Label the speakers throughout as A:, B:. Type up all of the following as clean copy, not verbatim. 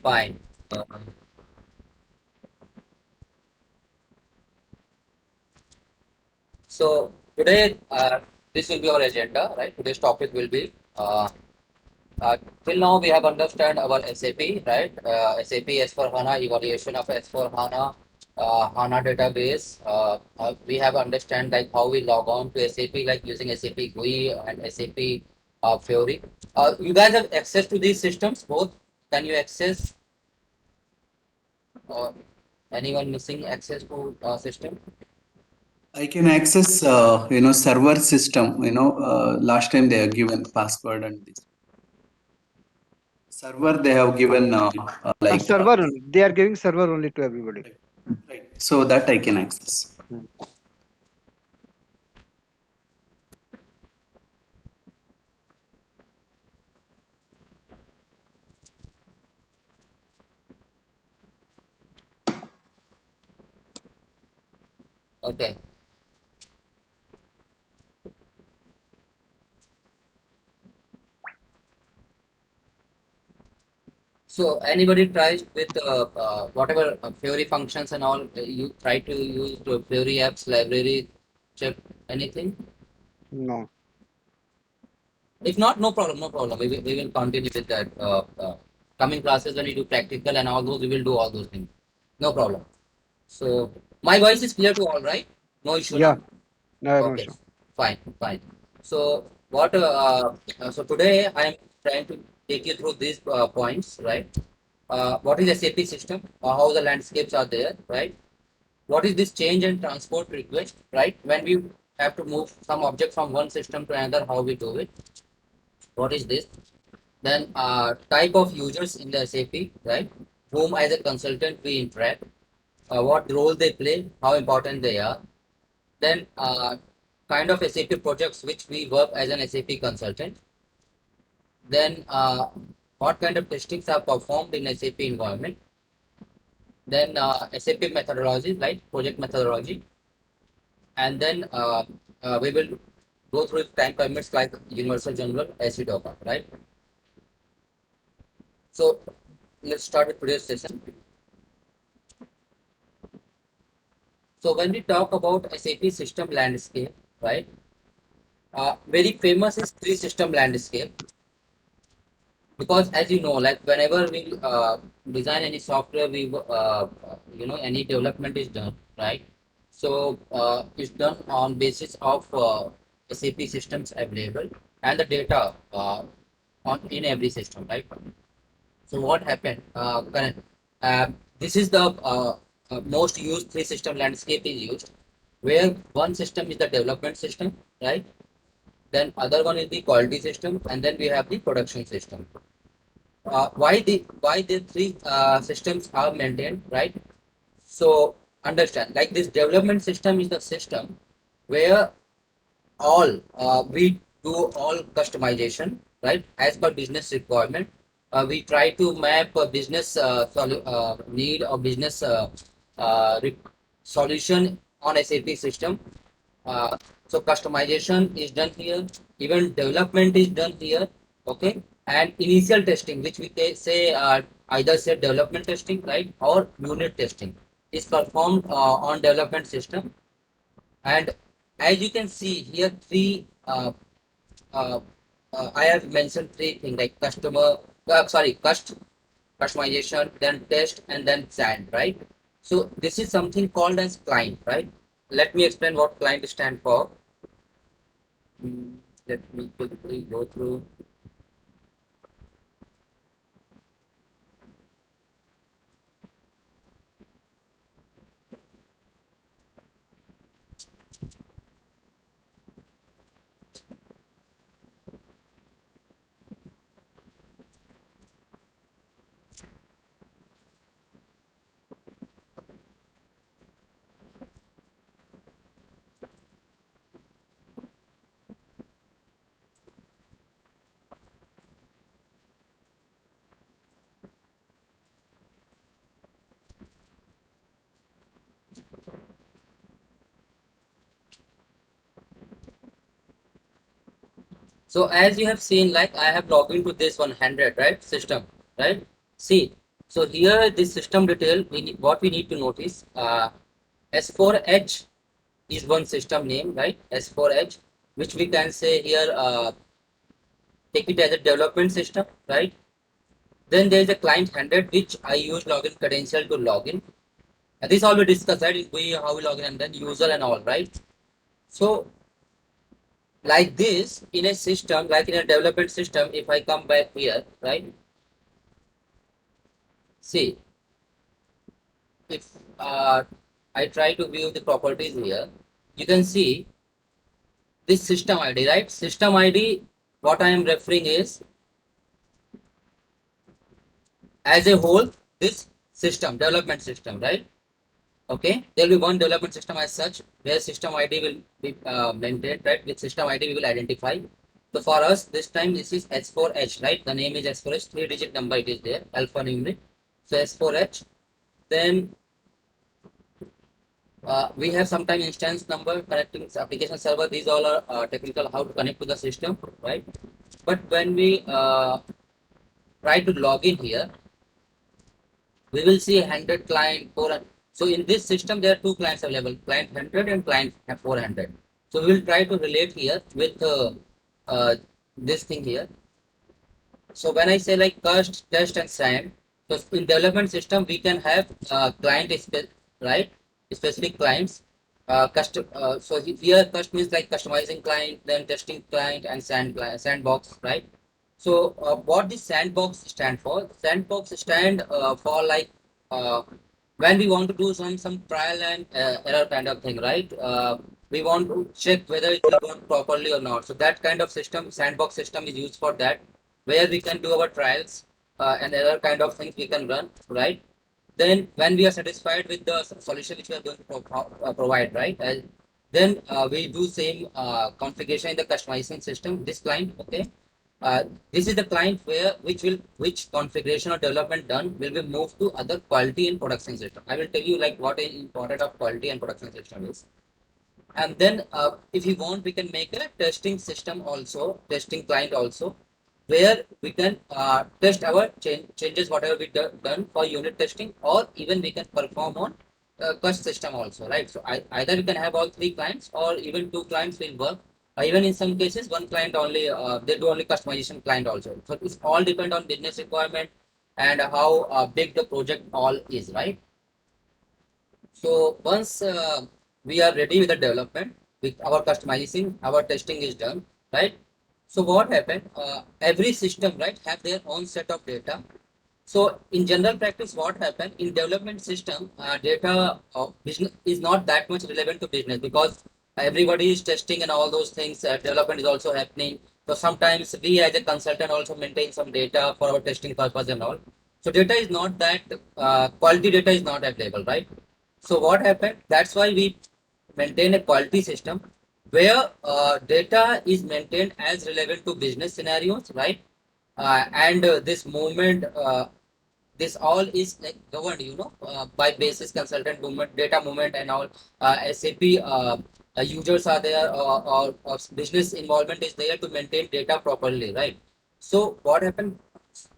A: Fine. So today, this will be our agenda, right? Today's topic will be till now we have understand our SAP, right? SAP S4 HANA, evaluation of S4 HANA, HANA database. We have understand like how we log on to SAP, like using SAP GUI and SAP Fiori. You guys have access to these systems both. Can you access? Uh, Anyone missing access to system?
B: I can access, server system. Last time they have given password and this server they have given like
C: Server only. They are giving server only to everybody.
B: right, right. So that I can access.
C: Hmm.
A: Okay. So anybody tries with whatever Fiori functions and all, you try to use the Fiori apps library, check anything?
C: No.
A: If not, no problem, no problem. We will continue with that. Coming classes when we do practical and all those, we will do all those things. No problem. So my voice is clear to all, right? No issue
C: Yeah.
A: now.
C: No, no
A: Okay,
C: issue.
A: fine, fine. So so today I am trying to take you through these points, right? What is SAP system? How the landscapes are there, right? What is this change and transport request, right? When we have to move some object from one system to another, how we do it? What is this? Then type of users in the SAP, right? Whom as a consultant we interact, what role they play, how important they are. Then kind of SAP projects which we work as an SAP consultant. Then what kind of testings are performed in SAP environment. Then SAP methodology, right? Project methodology. And then we will go through time permits like universal general as we talk about, right? So let's start with today's session. So when we talk about SAP system landscape, right? Very famous is three system landscape because as you know, like whenever we design any software, any development is done, right? So it's done on basis of SAP systems available and the data on in every system, right? So what happened? This is the most used three system landscape is used, where one system is the development system, right? Then other one is the quality system, and then we have the production system. Why the three systems are maintained, right? So understand, like this development system is the system where all we do all customization, right, as per business requirement. We try to map a business need or business solution on SAP system. uh, so customization is done here, even development is done here, okay. And initial testing, which we say either say development testing, right, or unit testing, is performed on development system. And as you can see here, uh, I have mentioned three things like customization, then test, and then sand, right? So this is something called as client, right? Let me explain what client stand for. Let me quickly go through. So as you have seen, like I have logged into this 100, right, system, right? See, So here this system detail, what we need to notice, S4H is one system name, right? S4H, which we can say here, take it as a development system, right? Then there is a client 100, which I use login credential to login. And this all we discussed, right? How we login and then user and all, right? So like this, in a system, like in a development system, if I come back here, right? See, if I try to view the properties here, you can see this system ID, right? System ID, what I am referring is as a whole, this system, development system, right? Okay, there will be one development system as such, where system ID will be maintained, right? With system ID, we will identify. So for us, this time this is S4H, right? The name is S4H, 3-digit number it is there, alphanumeric. So S4H. Then we have sometime instance number connecting application server. These all are technical how to connect to the system, right? But when we try to log in here, we will see 100 client 400. So in this system, there are two clients available, client 100 and client 400. So we will try to relate here with uh, this thing here. So when I say like cust, test and sand, so in development system, we can have client, right? Specific clients. So here cust means like customizing client, then testing client and sandbox, right? So what this sandbox stand for? Sandbox stand for like uh, when we want to do some trial and error kind of thing, right? We want to check whether it will work properly or not. So that kind of system, sandbox system, is used for that, where we can do our trials and error kind of things we can run, right? Then when we are satisfied with the solution which we are going to provide, right? Then we do same configuration in the customization system. This client, okay. This is the client where which configuration or development done will be moved to other quality and production system. I will tell you like what is important of quality and production system is. And then if you want, we can make a testing system also, testing client also, where we can test our changes whatever we done for unit testing, or even we can perform on cost system also, right? So either we can have all three clients, or even two clients will work. Even in some cases, one client only, they do only customization client also. So it's all depend on business requirement and how big the project all is, right? So once we are ready with the development, with our customizing, our testing is done, right? So what happened? Every system, right, have their own set of data. So in general practice, what happened in development system, data of business is not that much relevant to business, because everybody is testing and all those things. Development is also happening. So sometimes we as a consultant also maintain some data for our testing purpose and all. So data is not that quality data is not available, right? So what happened? That's why we maintain a quality system where data is maintained as relevant to business scenarios, right? And this movement, this all is like governed, by basis consultant movement, data movement, and all. SAP users are there, or business involvement is there to maintain data properly, right? So what happened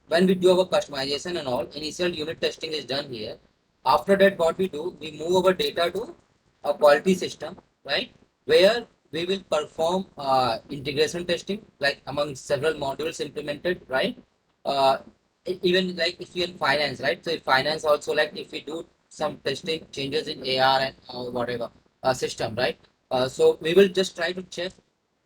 A: when we do our customization and all? Initial unit testing is done here. After that, what we do, we move our data to a quality system, right? Where we will perform integration testing, like among several modules implemented, right? Uh, Even like if you in finance, right? So if finance also, like if we do some testing changes in AR and whatever system, right? So we will just try to check,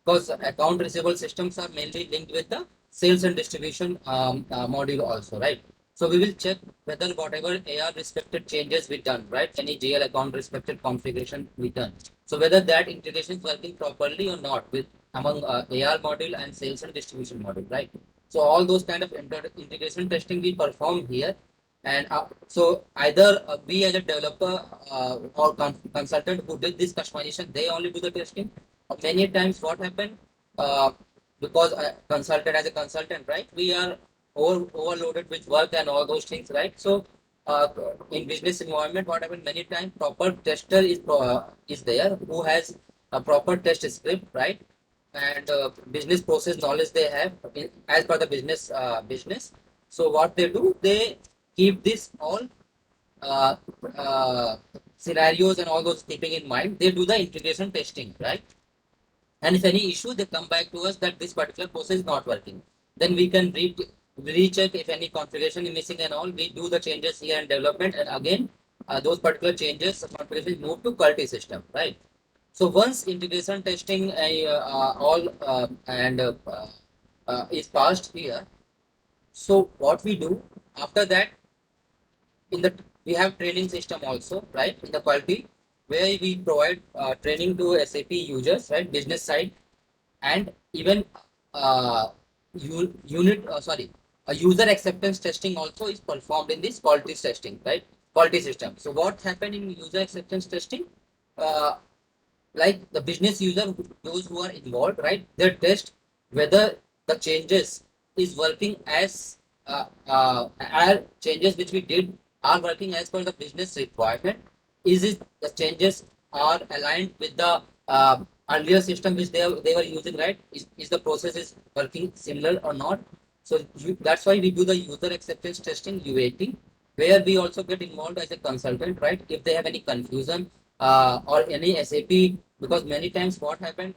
A: because account receivable systems are mainly linked with the sales and distribution module also, right? So we will check whether whatever AR respected changes we done, right? Any GL account respected configuration we done. So whether that integration is working properly or not with among AR module and sales and distribution module, right? So all those kind of integration testing we perform here. And so either we as a developer or consultant who did this customization, they only do the testing. Many times what happened, uh, because consultant as a consultant, right? We are overloaded with work and all those things, right? So uh, in business environment, what happened many times, proper tester is there who has a proper test script, right? And business process knowledge they have as per the business. So what they do, they keep this all uh, uh, scenarios and all those keeping in mind, they do the integration testing, right? And if any issue, they come back to us that this particular process is not working. Then we can recheck if any configuration is missing and all. We do the changes here in development, and again, those particular changes, the configuration move to quality system, right? So once integration testing all and is passed here, so what we do after that, in the we have training system also, right, in the quality, where we provide training to SAP users, right, business side, and even uh, unit sorry, a user acceptance testing also is performed in this quality testing, right, quality system. So what happened in user acceptance testing, uh, like the business user, those who are involved, right, they test whether the changes is working as are changes which we did are working as per the business requirement. Is it the changes are aligned with the earlier system which they were using, right? Is the process is working similar or not? So that's why we do the user acceptance testing, UAT, where we also get involved as a consultant, right? If they have any confusion or any SAP, because many times what happened,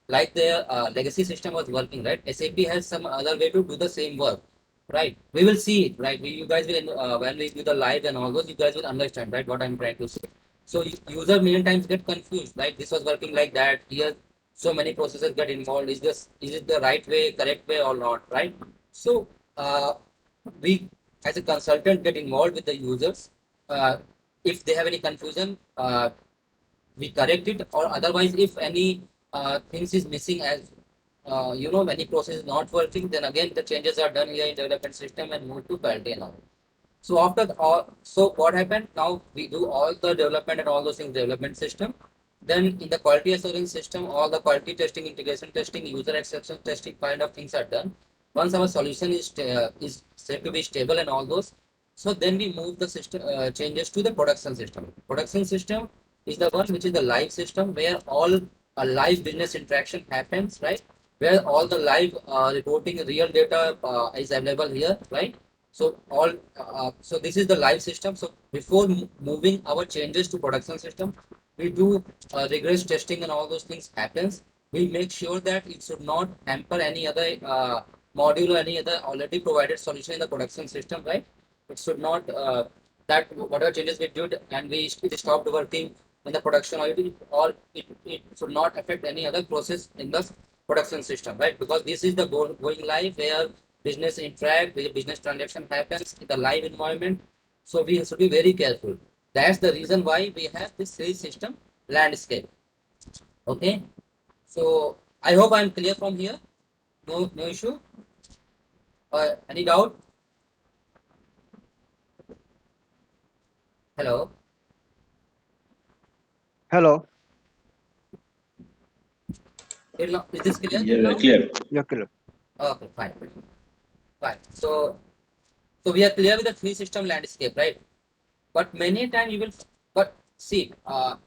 A: like their legacy system was working, right? SAP has some other way to do the same work, right? We will see it, right? You guys will when we do the live and all those, you guys will understand, right? What I'm trying to say. So user many times get confused, right? This was working like that. Here, so many processes get involved. Is it the right way, correct way or not, right? So we as a consultant get involved with the users. If they have any confusion, we correct it, or otherwise if any things is missing, as any process is not working, then again the changes are done here in development system and move to quality and all. So after all, so what happened now, we do all the development and all those things development system. Then in the quality assurance system, all the quality testing, integration testing, user acceptance testing kind of things are done. Once our solution is said to be stable and all those, so then we move the system changes to the production system. Production system is the one which is the live system, where all live business interaction happens, right? Where all the live reporting real data is available here, right? So so this is the live system. So before moving our changes to production system, we do rigorous testing and all those things happens. We make sure that it should not hamper any other module or any other already provided solution in the production system, right? It should not that whatever changes we did and it stopped working in the production, or it should not affect any other process in the production system, right? Because this is the going live, where business interact, where business transaction happens in the live environment. So we should be very careful. That's the reason why we have this three system landscape. Okay. So I hope I'm clear from here. No issue. Any doubt? Hello.
C: Hello.
A: Is this clear till
D: Yeah,
A: now?
D: clear.
C: Yeah, clear.
A: Okay, fine. Fine. So we are clear with the three system landscape, right? But many times you will, but see,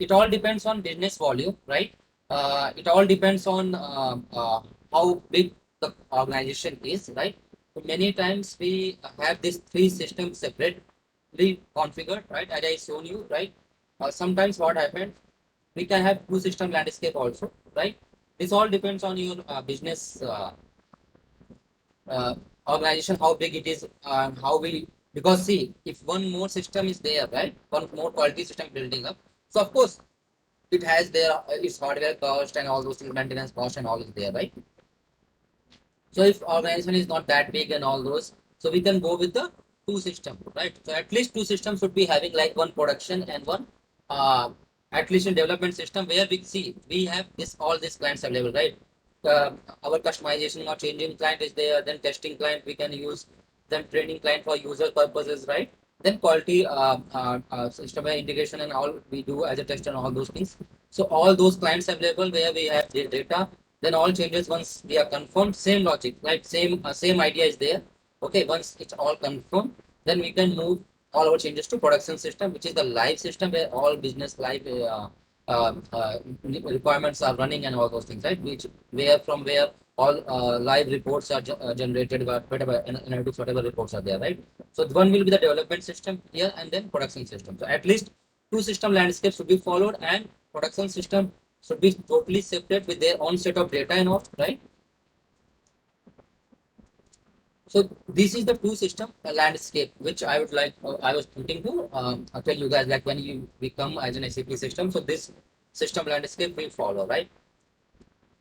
A: it all depends on business volume, right? It all depends on how big the organization is, right? So many times we have these three systems separately configured, right? As I shown you, right? Sometimes what happens, we can have two system landscape also, right? This all depends on your business uh, organization, how big it is, and how we, because see, if one more system is there, right, one more quality system building up, so of course it has their its hardware cost and all those things, maintenance cost and all is there, right? So if organization is not that big and all those, so we can go with the two system, right? So at least two systems should be having like one production and one uh, at least in development system, where we see we have this all these clients available, right? Uh, our customization or changing client is there, then testing client we can use, then training client for user purposes, right? Then quality system integration and all we do as a test and all those things. So all those clients available where we have the data, then all changes once we are confirmed, same logic, right? Same idea is there. Okay, once it's all confirmed, then we can move all our changes to production system, which is the live system where all business live requirements are running and all those things, right? Which where from where all live reports are generated, whatever analytics, whatever reports are there, right? So one will be the development system here, and then production system. So at least two system landscapes should be followed, and production system should be totally separate with their own set of data and all, right? So this is the two system landscape which I would like. I was thinking to tell you guys, like when you become as an SAP system. So this system landscape we follow, right?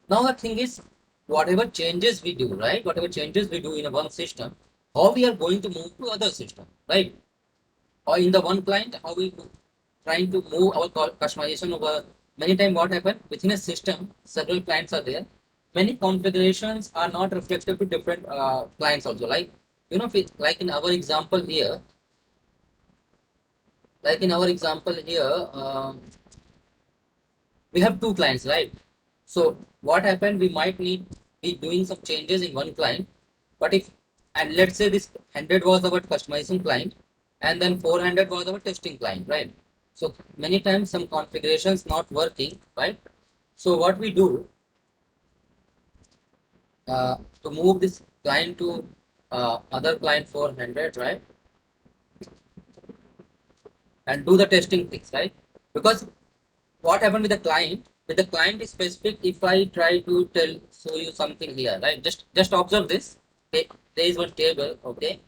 A: Now the thing is, whatever changes we do, right? Whatever changes we do in a one system, how we are going to move to other system, right? Or in the one client, how we trying to move our customization over. Many time what happen within a system, several clients are there. Many configurations are not reflected to different clients also. Like like in our example here, we have two clients, right? So what happened? We might need be doing some changes in one client, but if and let's say this 100 was our customization client, and then 400 was our testing client, right? So many times some configurations not working, right? So what we do to move this client to other client 400, right? And do the testing things, right? Because what happened with the client? With the client is specific. If I try to show you something here, right? Just observe this. Okay, there is one table. Okay,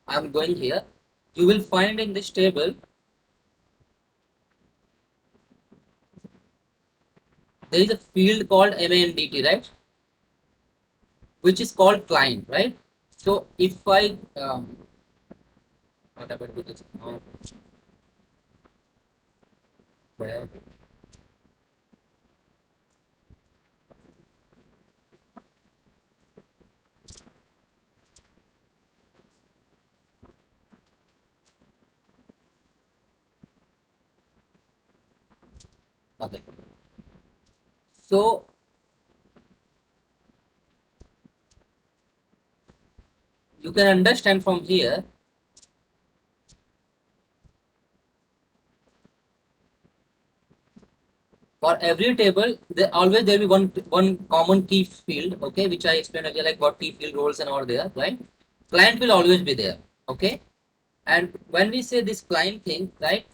A: I'm going here. You will find in this table there is a field called MANDT, right? Which is called client, right? So if I what happened with this? Where? Okay. So you can understand from here for every table there always there will be one common key field, okay, which I explained earlier, like what key field roles and all there, right? Client will always be there, okay. And when we say this client thing, right,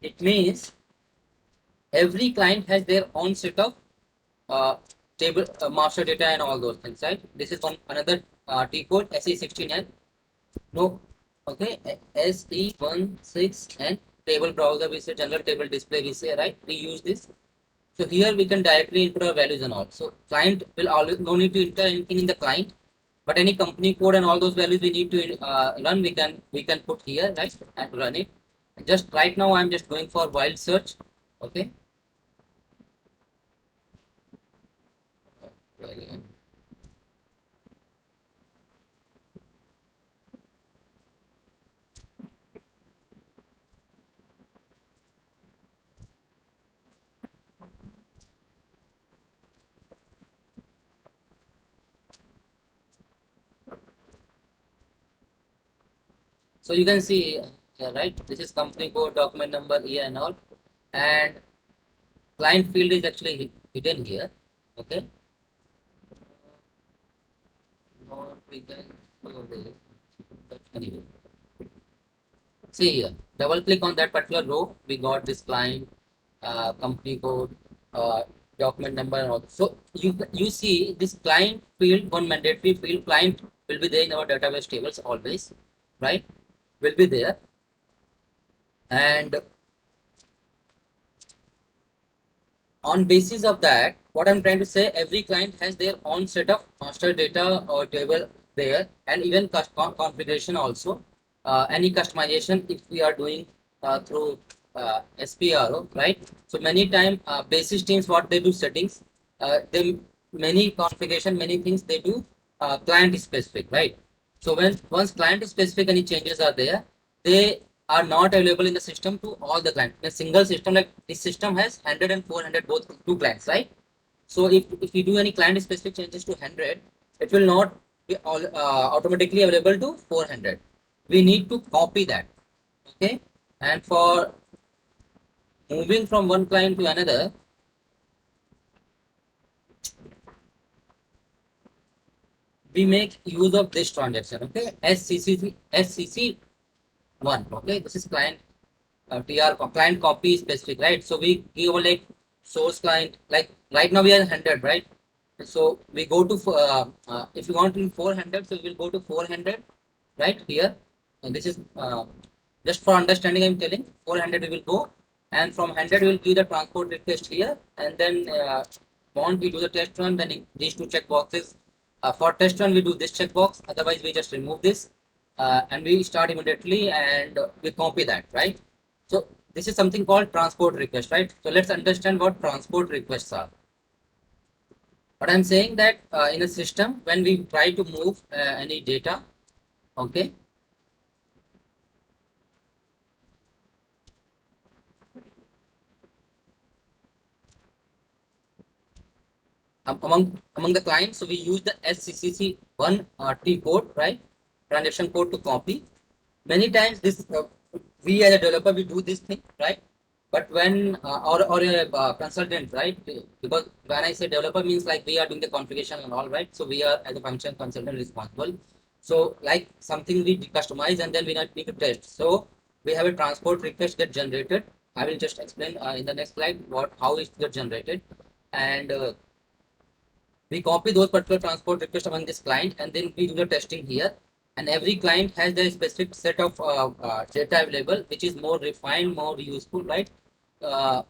A: it means every client has their own set of uh, table master data and all those things, right? This is one another T code SE16N. No, okay, SE16N table browser, we say general table display, we say, right? We use this. So here we can directly input our values and all. So client will always no need to enter anything in the client, but any company code and all those values we need to run, we can put here, right, and run it. Just right now I'm just going for wild search, okay. So you can see here, right? This is company code, document number, year, and all, and client field is actually hidden here, okay. Not we can follow this, but anyway. See here, double click on that particular row. We got this client, company code, uh, document number, and all. So you see this client field, one mandatory field, client will be there in our database tables always, right? Will be there, and on basis of that, what I'm trying to say, every client has their own set of master data or table there, and even configuration also. Any customization if we are doing through SPRO, right? So many time basis teams what they do settings, they many configuration, many things they do client specific, right? So when once client specific any changes are there, they are not available in the system to all the clients. In a single system, like this system has 100 and 400 both two clients, right? So if you do any client specific changes to 100, it will not be all automatically available to 400. We need to copy that, okay. And for moving from one client to another, we make use of this transaction. Okay, SCC1. Okay, this is client TR client copy specific, right? So we give like source client, like right now we are 100, right? So we go to if you want to 400, so we will go to 400, right here. And this is just for understanding. I'm telling 400 we will go, and from 100 we will give the transport request here, and then want we do the test run. Then these two check boxes. For test run we do this check box. Otherwise we just remove this, and we start immediately and we copy that, right? So this is something called transport request, right? So let's understand what transport requests are. But I'm saying that in a system, when we try to move any data, okay, among the clients, so we use the SCCC1 T code, right? Transaction code to copy. Many times this we as a developer we do this thing, right? But when or a consultant, right? Because when I say developer means like we are doing the configuration and all, right? So we are as a function consultant responsible. So like something we customize and then we need to test. So we have a transport request get generated. I will just explain in the next slide how it get generated, and we copy those particular transport requests among this client, and then we do the testing here. And every client has their specific set of data available, which is more refined, more useful, right? uh,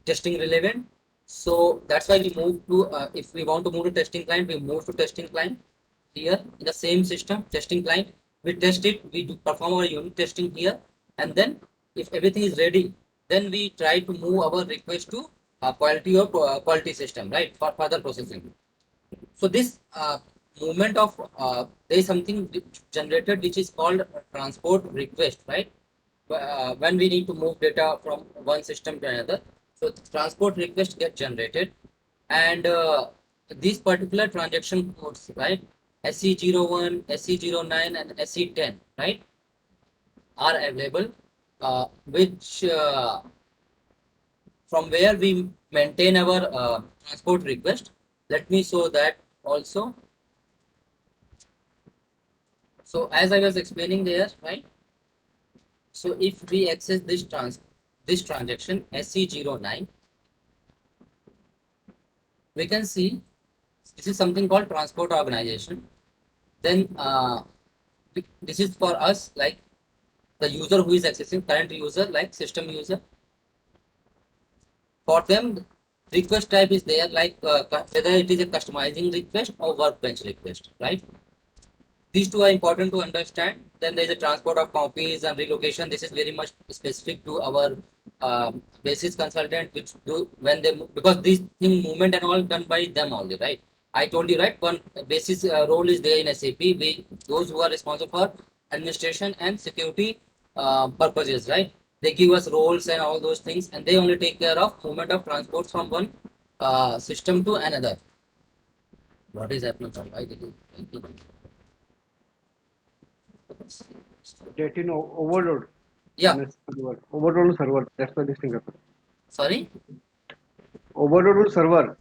A: Testing relevant. So that's why we move to if we want to move to testing client, we move to testing client. Here in the same system, testing client, we test it, we do perform our unit testing here, and then if everything is ready, then we try to move our request to quality system, right, for further processing. So this movement of there is something generated which is called transport request, right? When we need to move data from one system to another, so transport request get generated, and these particular transaction codes, right? SE01, SE09, and SE10, right, are available, which from where we maintain our transport request. Let me show that also. So as I was explaining there, right? So if we access this transaction SE09, we can see this is something called transport organization. Then this is for us, like the user who is accessing, current user, like system user. For them, request type is there, like whether it is a customizing request or workbench request, right? These two are important to understand. Then there is a transport of copies and relocation. This is very much specific to our basis consultant, which do when they because this thing movement and all done by them only, right? I told you, right, one basis role is there in SAP. We those who are responsible for administration and security purposes, right? They give us roles and all those things, and they only take care of movement of transports from one system to another. What is happening? Why did it?
C: Getting overload
A: Yeah.
C: on a server. Overload on server. That's why this thing happens.
A: Sorry.
C: Overload on server.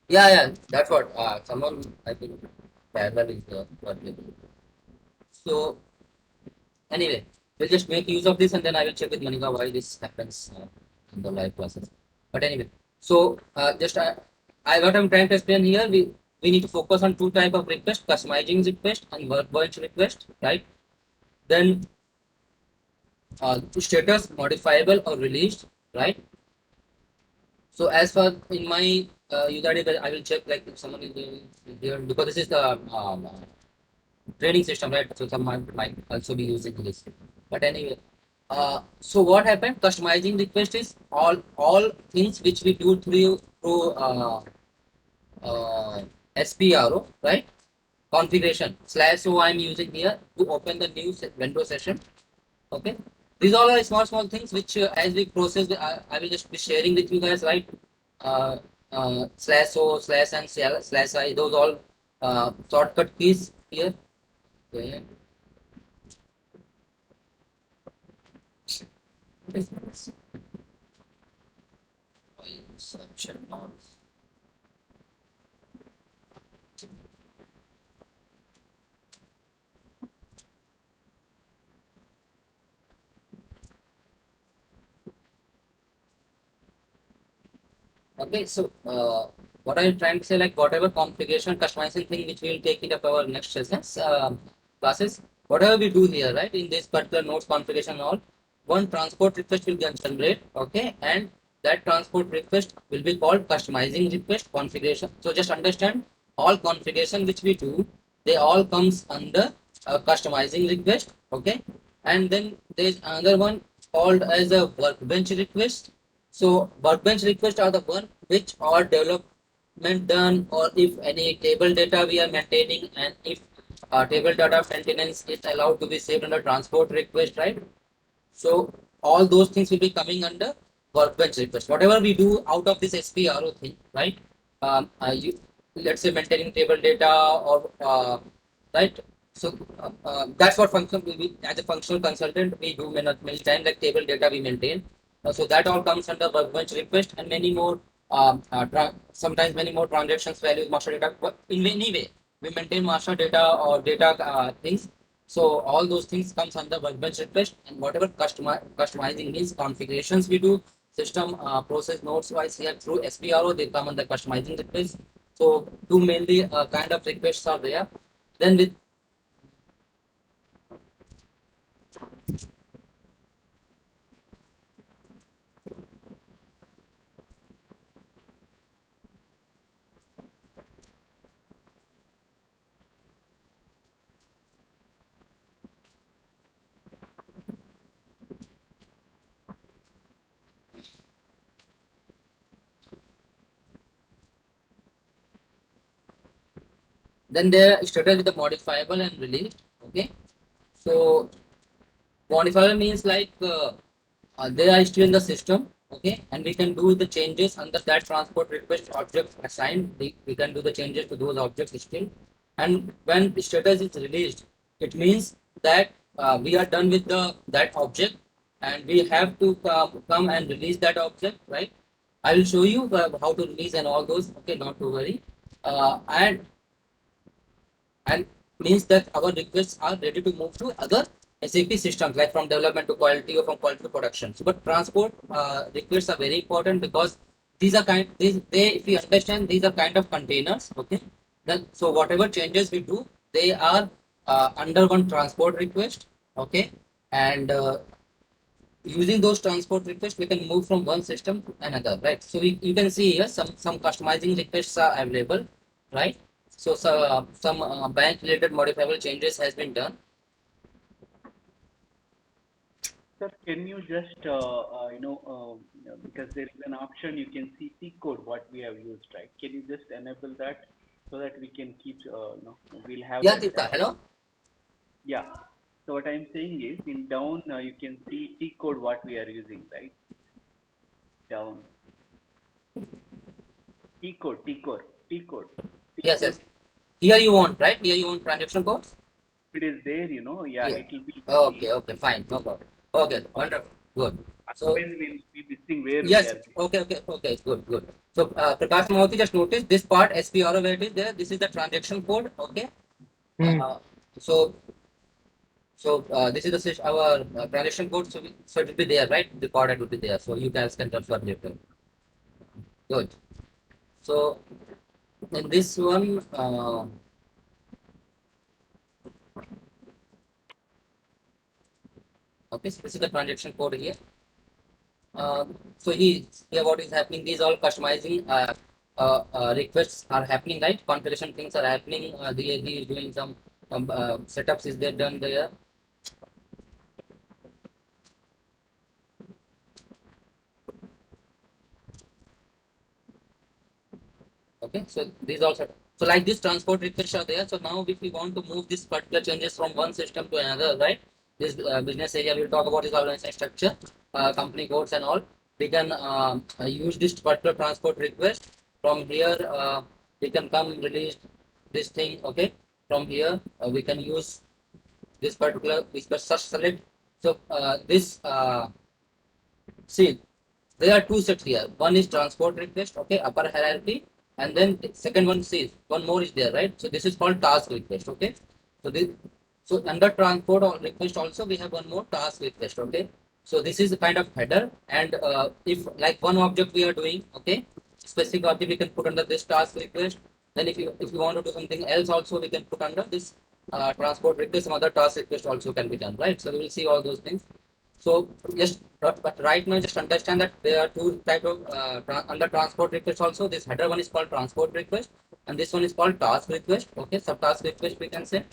A: Yeah, that's what. Someone, I think, parallel is working. So anyway, we'll just make use of this, and then I will check with Monica why this happens in the live classes. But anyway, so just what I'm trying to explain here, we need to focus on two type of request: customizing request and workbench request, right? Then status modifiable or released, right? So as for in my user ID, I will check like if someone is there, because this is the training system, right? So someone might also be using this. But anyway, so what happened? Customizing request is all things which we do through uh, SPRO, right? Configuration /o I'm using here to open the new window session. Okay, these all are small things which as we process, I will just be sharing with you guys, right? uh, /o /n /i, those all shortcut keys here. Okay. Section on. Okay, so what I'm trying to say, like whatever configuration customizing thing which we'll take it up our next sessions, classes, whatever we do here, right, in this particular nodes configuration and all, one transport request will get generated, okay, and that transport request will be called customizing request configuration. So just understand all configuration which we do, they all comes under customizing request, okay, and then there's another one called as a workbench request. So workbench requests are the one which are development done, or if any table data we are maintaining, and if table data maintenance is allowed to be saved under transport request, right? So all those things will be coming under workbench request. Whatever we do out of this SPRO thing, right? You, let's say maintaining table data or right. So that's what function we as a functional consultant we do many time, like table data we maintain. So that all comes under workbench request, and many more. Sometimes many more transactions values master data. But in any way, we maintain master data or data things. So all those things comes under workbench request, and whatever customizing means configurations we do, system process nodes wise here through SPRO, they come under customizing request. So two mainly kind of requests are there. Then with then there started with the modifiable and released. Okay, so modifiable means like they are still in the system, okay, and we can do the changes under that transport request object assigned. We can do the changes to those objects still. And when the status is released, it means that we are done with the that object, and we have to come and release that object, right? I will show you how to release and all those, okay, not to worry. And means that our requests are ready to move to other SAP systems, like from development to quality or from quality to production. So, but transport requests are very important because these are they if you understand, these are kind of containers, okay. Then so whatever changes we do, they are under one transport request, okay, and using those transport requests we can move from one system to another, right? So you can see here some customizing requests are available, right? So some bank related modifiable changes has been done.
D: Sir, can you just, because there is an option, you can see T code what we have used, right? Can you just enable that so that we can keep, we'll have
A: Yeah,
D: that.
A: Tirtha, hello.
D: Yeah. So what I'm saying is in down, you can see T code what we are using, right? Down. T code, T code, T code. T
A: Yes,
D: code.
A: yes. Here you want, right? Here you want transaction codes.
D: It is there, yeah,
A: Yeah.
D: it will be.
A: Okay, okay, fine, no problem. Okay, wonderful, good. So
D: Otherwise, we'll be missing where we
A: yes,
D: are.
A: okay, okay, okay, good, good. So Prakash Mahoti, just notice this part SPRO where it is there. This is the transaction code, okay. Uh, so this is our transaction code. So it will be there, right? The code will be there. So you guys can confirm later. Good. So in this one, okay, so this is the transaction code here. So here what is happening? These all customizing requests are happening, right? Configuration things are happening. He is doing some setups is there done there. Okay, so these also, so like this transport requests are there. So now if we want to move this particular changes from one system to another, right? This business area we'll talk about is organization structure, company codes and all. We can use this particular transport request from here. We can come release this thing. Okay, from here we can use this particular this such select. So this see there are two sets here. One is transport request, okay, upper hierarchy, and then the second one says one more is there, right? So this is called task request, okay. So this, so under transport or request also we have one more task request, okay. So this is a kind of header, and if like one object we are doing, okay, specific object we can put under this task request. Then if you want to do something else also we can put under this transport request. Some other task request also can be done, right? So we will see all those things. So just but right now just understand that there are two type of under transport request also. This header one is called transport request, and this one is called task request. Okay, subtask request we can say.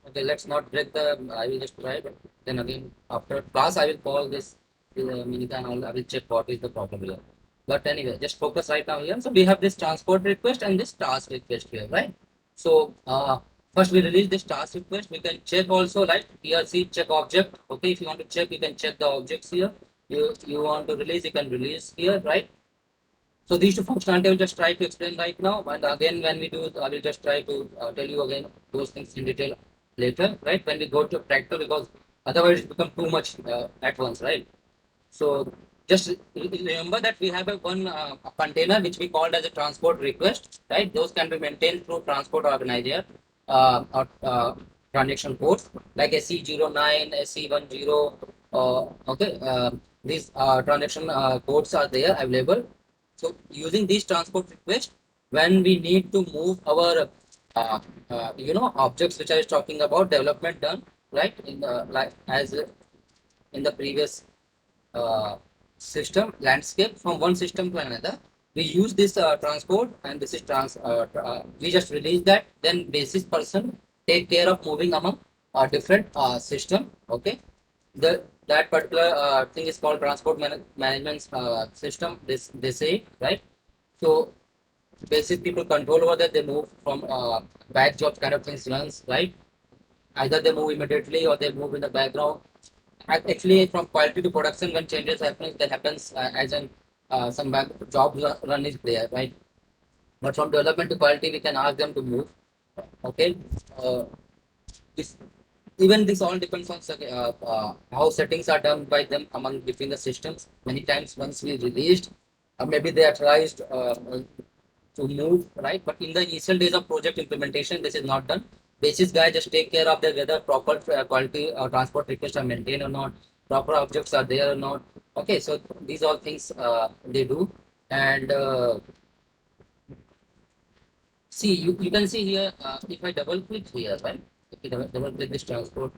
A: Okay, let's not break the. I will just try, but then again after class I will call this Minika and I will check what is the problem here. But anyway, just focus right now here. So we have this transport request and this task request here, right? So first we release this task request. We can check also, like here see check object. Okay, if you want to check, you can check the objects here. You want to release, you can release here, right? So these two functionality I will just try to explain right now. And again, when we do, I will just try to tell you again those things in detail later, right? When we go to practical, because otherwise it become too much at once, right? So just remember that we have a one container which we called as a transport request, right? Those can be maintained through transport organizer or transaction codes like SC09, SC10. Okay, these transaction codes are there available. So using these transport requests, when we need to move our objects which I was talking about development done, right, in the like as in the previous uh, system landscape from one system to another, we use this transport, and this is we just release that, then basis person take care of moving among different system. Okay, the that particular thing is called transport management system, this they say, right? So basic people control over that, they move from batch jobs kind of things runs, right? Either they move immediately or they move in the background. Actually, from quality to production, when changes happens, that happens as an some job run is there, right? But from development to quality, we can ask them to move. Okay, uh, this even this all depends on how settings are done by them among between the systems. Many times, once we released, maybe they are tries to move, right? But in the initial days of project implementation, this is not done. Basis guy just take care of the whether proper quality transport requests are maintained or not, proper objects are there or not. Okay, so these all things they do. And see, you can see here, if I double click here, right? If you double click this transport,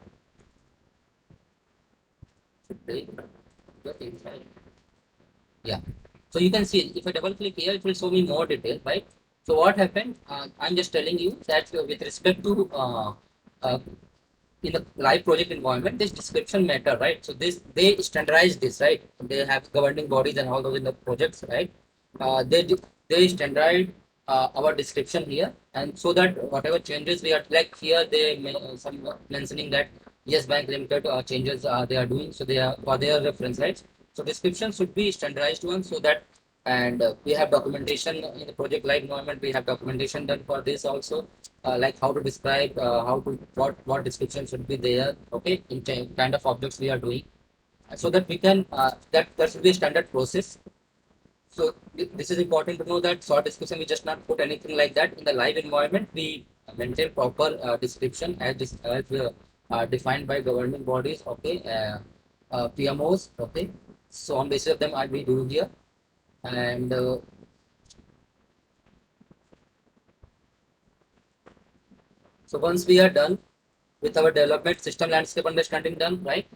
A: okay, inside. Yeah. So you can see if I double click here, it will show me more detail, right? So what happened? I'm just telling you that with respect to uh, in the live project environment, this description matter, right? So this they standardize this, right? They have governing bodies and all those in the projects, right? They standardize our description here, and so that whatever changes we are like here, they some mentioning that yes, bank limited changes they are doing, so they are for their reference, right? So description should be standardized one, so that and we have documentation in the project live environment. We have documentation done for this also, like how to describe how to what description should be there, okay, in kind of objects we are doing, so that we can that should be a standard process. So this is important to know that short description we just not put anything like that in the live environment. We maintain proper description as defined by governing bodies, okay, PMOs, okay. So on basis of them we do here. And so once we are done with our development system landscape understanding done, right?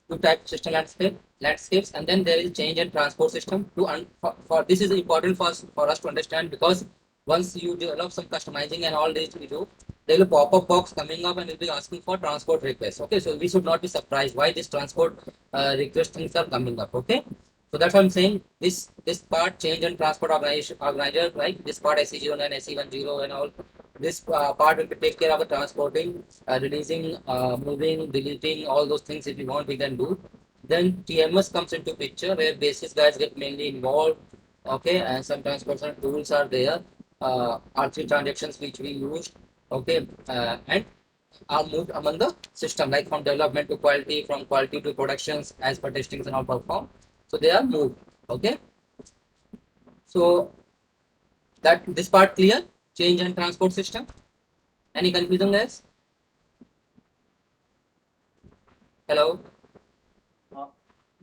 A: Two type system landscapes, and then there is change and transport system for this is important for us to understand, because once you develop some customizing and all this we do, there will pop-up box coming up and will be asking for transport requests. Okay, so we should not be surprised why this transport request things are coming up. Okay, so that's what I'm saying. This part change and transport organizer, right? This part SC09, SC10 and all. This part will take care of the transporting, releasing, moving, deleting, all those things. If you want, we can do. Then TMS comes into picture, where basis guys get mainly involved. Okay, and some transportation tools are there. R3 transactions which we used. Okay, and are moved among the system, like from development to quality, from quality to productions, as per testings and all perform. So they are moved. Okay. So that this part clear? Change and transport system. Any confusion, guys? Hello.
D: Uh,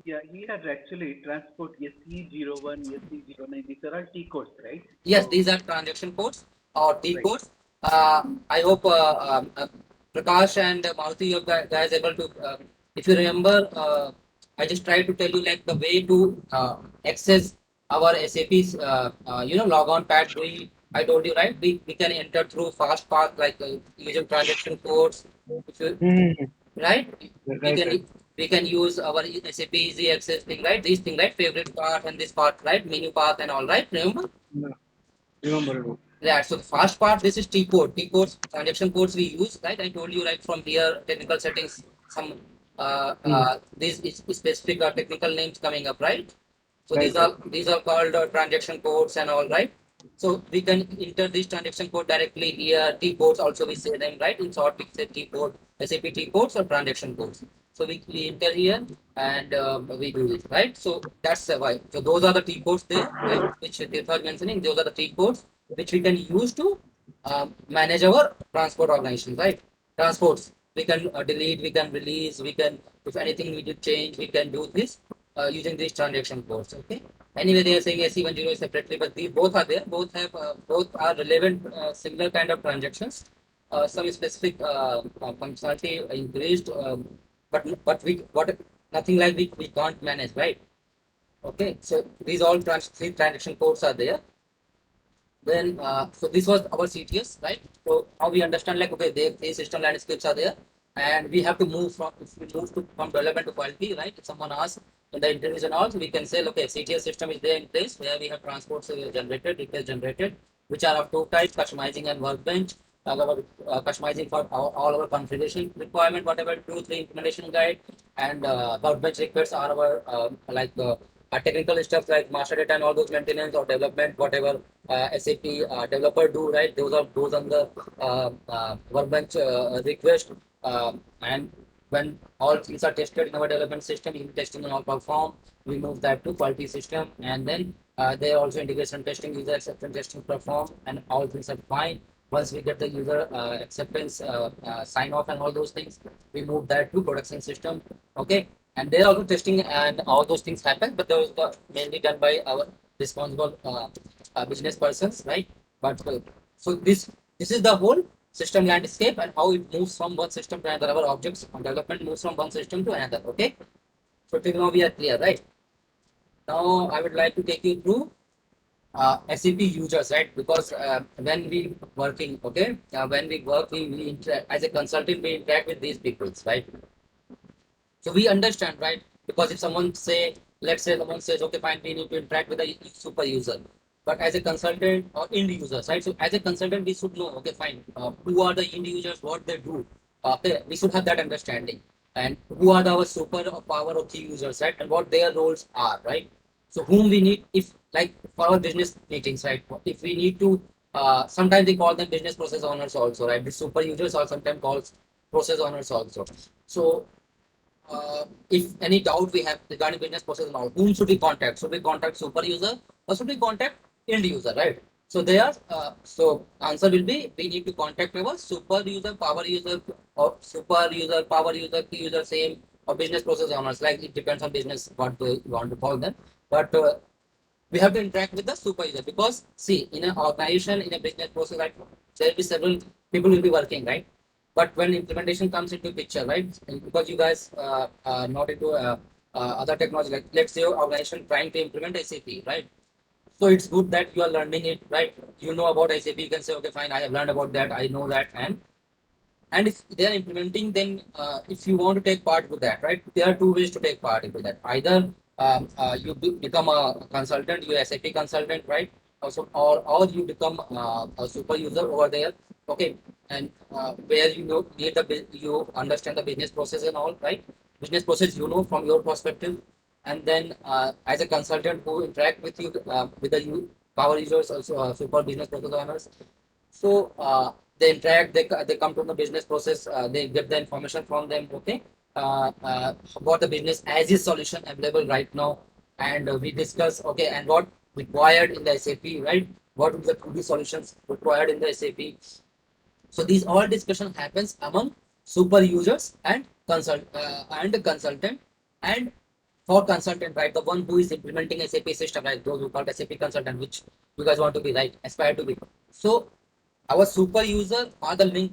D: yeah, here actually transport SE01, SE09, these are all T codes, right?
A: Yes,
D: So,
A: these are transaction codes or T
D: right.
A: codes. I hope Prakash and Maruti, you guys able to. If you remember, I just tried to tell you like the way to access our SAP's log on pad. I told you right. We can enter through fast path like using transaction codes. If you,
C: Hmm.
A: right, we
C: Right, right.
A: can use our SAP easy access thing, right? These thing, right? Favorite part and this part, right? Menu path and all, right? Remember?
C: Yeah. Remember.
A: Yeah, so the first part, this is T code. T codes, transaction codes we use, right? I told you, right, from here, technical settings, some
C: Hmm.
A: these is specific technical names coming up, right? So
C: Right, right.
A: these are called transaction codes and all, right? So we can enter this transaction code directly here. T codes also we say them, right? In short, we say T code, SAP T codes or transaction codes. So we enter here and we do this, right? So that's why. So those are the T codes there, right? Which they are mentioning. Those are the T codes which we can use to manage our transport organization, right? Transports. We can delete, we can release, we can, if anything we do change, we can do this using these transaction codes. Okay. Anyway, they are saying SE10 separately, but these both are there. Both have both are relevant, similar kind of transactions. Some specific functionality increased, but we what nothing like we can't manage, right? Okay. So these all three transaction codes are there. Then so this was our CTS, right? So how we understand like okay, the system landscapes are there, and we have to move from if we move to from development to quality, right? If someone asks in the interviews and all, so we can say okay, CTS system is there in place where we have transports generated, requests generated, which are of two types: customizing and workbench. Customizing for all our configuration requirement, whatever 2, 3 implementation guide, and workbench requests are our technical stuff like master data and all those maintenance or development, whatever SAP developer do, right? Those on the workbench request, and when all things are tested in our development system, in testing and all perform, we move that to quality system, and then there also integration testing, user acceptance testing perform, and all things are fine. Once we get the user acceptance sign off and all those things, we move that to production system. Okay, and there also testing and all those things happen, but those are mainly done by our responsible business persons, right? But so this is the whole system landscape and how it moves from one system to another. Our objects development moves from one system to another. Okay, so till now we are clear, right? Now I would like to take you through SAP users, right? Because when we working, okay, when we work, we interact as a consultant, we interact with these people, right? So we understand, right? Because if someone say, let's say someone says, okay, fine, we need to interact with a super user. But as a consultant or end users, right? So as a consultant, we should know, okay, fine, who are the end users, what they do. Okay, we should have that understanding. And who are our super or power or key users, right? And what their roles are, right? So whom we need, if like for our business meetings, right? If we need to, sometimes they call them business process owners also, right? The super users are sometimes called process owners also. So if any doubt we have regarding business process and all, whom should we contact? Should we contact super user or should we contact end user, right? So they are, so answer will be, we need to contact our super user, power user, or super user, power user, key user, same, or business process owners, like it depends on business what we want to call them. But we have to interact with the super user because see, in an organization, in a business process, like there will be several people will be working, right? But when implementation comes into picture, right? And because you guys not into other technology, like let's say your organization trying to implement SAP, right? So it's good that you are learning it, right? You know about SAP, you can say, okay, fine, I have learned about that, I know that, and if they are implementing, then if you want to take part with that, right? There are two ways to take part into that. Either you become a consultant, you SAP consultant, right? Also, or you become a super user over there, okay? And where you know need you understand the business process and all, right? Business process you know from your perspective, and then as a consultant who interact with the power users, also super business process owners. So they interact, they come to the business process, they get the information from them, okay, about the business as is solution available right now, and we discuss, okay, and what required in the SAP, right? What is the 2D solutions required in the SAP? So these all discussion happens among super users and consultant, and for consultant, right, the one who is implementing SAP system, right, those who call SAP consultant, which you guys want to be, right, aspire to be. So our super user are the link